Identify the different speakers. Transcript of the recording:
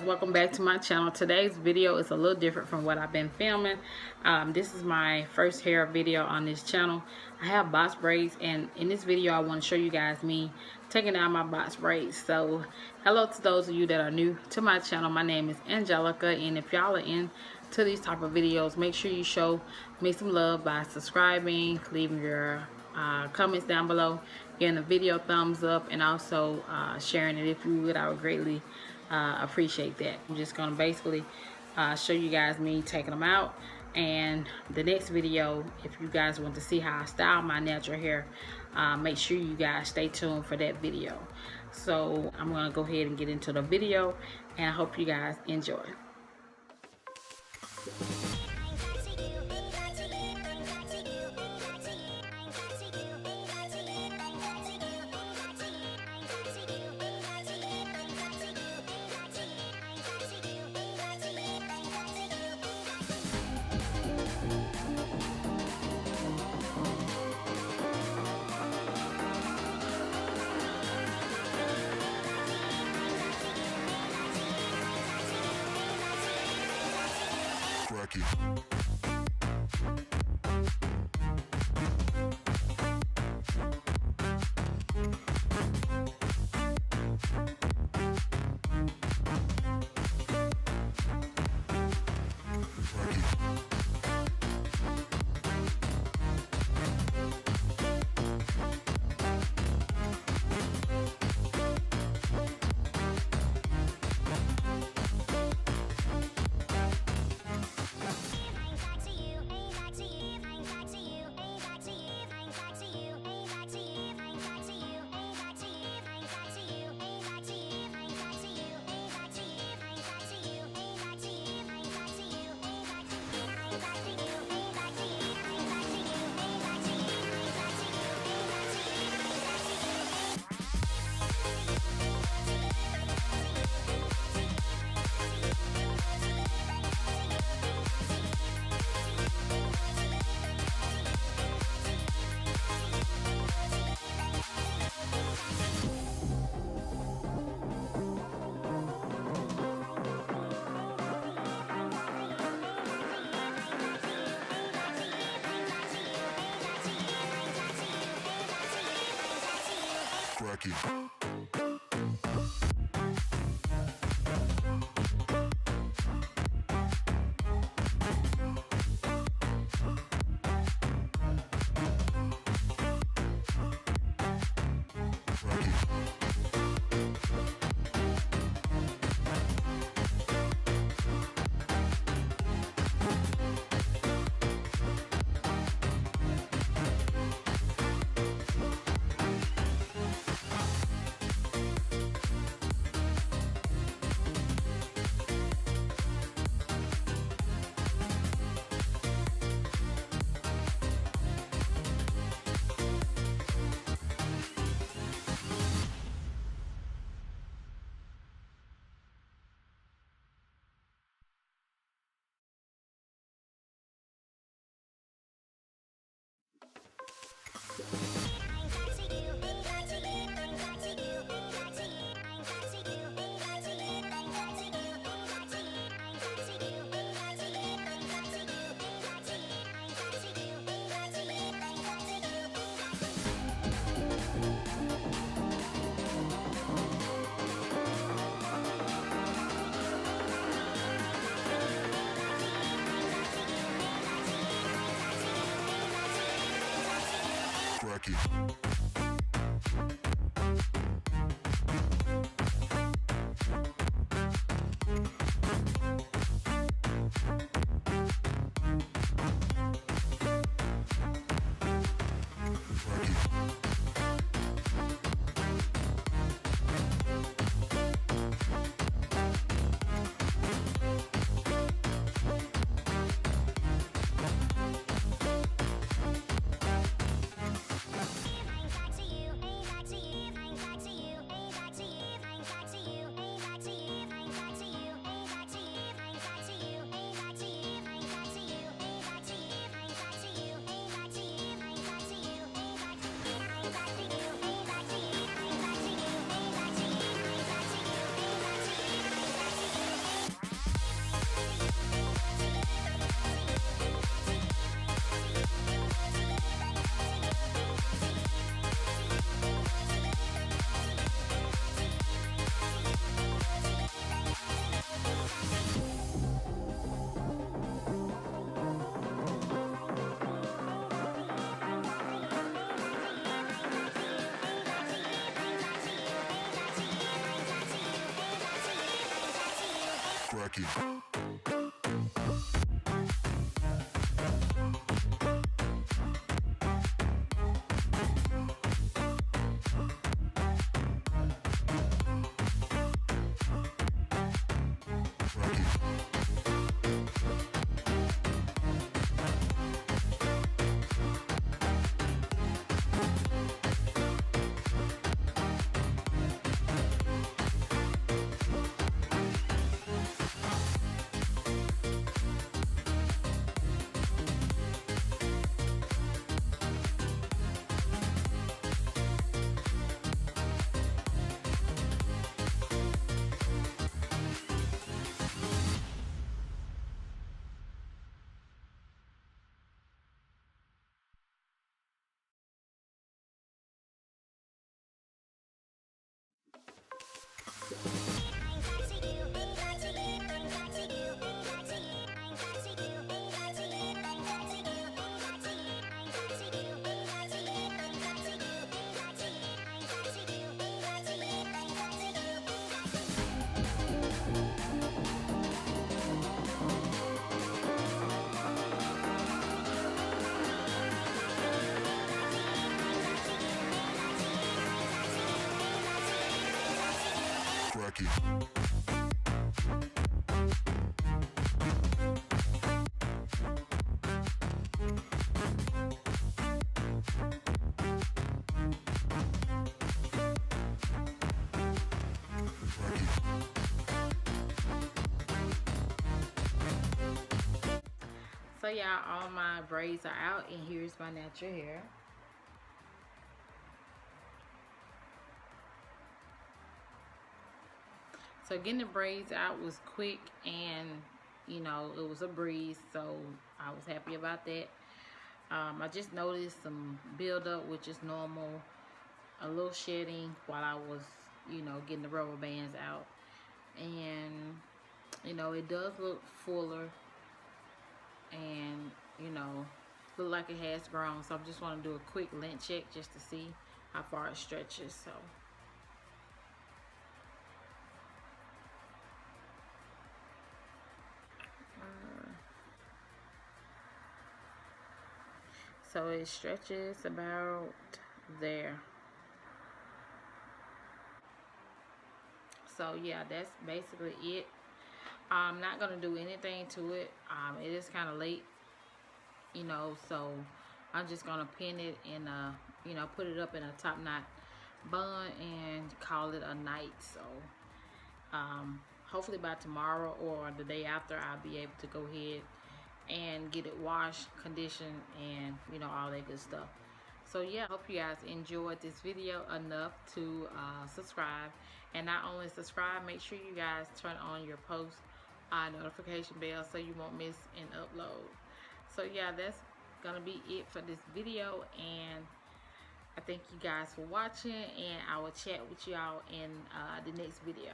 Speaker 1: welcome back to my channel. Today's video is a little different from what I've been filming. This is my first hair video on this channel. I have box braids, and in this video I want to show you guys me taking down my box braids. So hello to those of you that are new to my channel. My name is Angelica, and if y'all are into these type of videos, make sure you show me some love by subscribing, leaving your comments down below, giving the video a thumbs up, and also sharing it if you would. I would greatly appreciate that. I'm just gonna basically show you guys me taking them out, and the next video, if you guys want to see how I style my natural hair, make sure you guys stay tuned for that video. So I'm gonna go ahead and get into the video, and I hope you guys enjoy. So yeah, all my braids are out, and here's my natural hair. So getting the braids out was quick, and you know, it was a breeze, so I was happy about that. I just noticed some buildup, which is normal, a little shedding while I was, you know, getting the rubber bands out. And you know, it does look fuller, and you know, look like it has grown. So I just want to do a quick length check just to see how far it stretches. So it stretches about there. So yeah, that's basically it. I'm not gonna do anything to it. It is kind of late, you know, so I'm just gonna pin it and you know, put it up in a top knot bun and call it a night. So hopefully by tomorrow or the day after, I'll be able to go ahead and get it washed, conditioned, and you know, all that good stuff. So yeah, I hope you guys enjoyed this video enough to subscribe. And not only subscribe, make sure you guys turn on your post notification bell so you won't miss an upload. So yeah, that's gonna be it for this video, and I thank you guys for watching, and I will chat with y'all in the next video.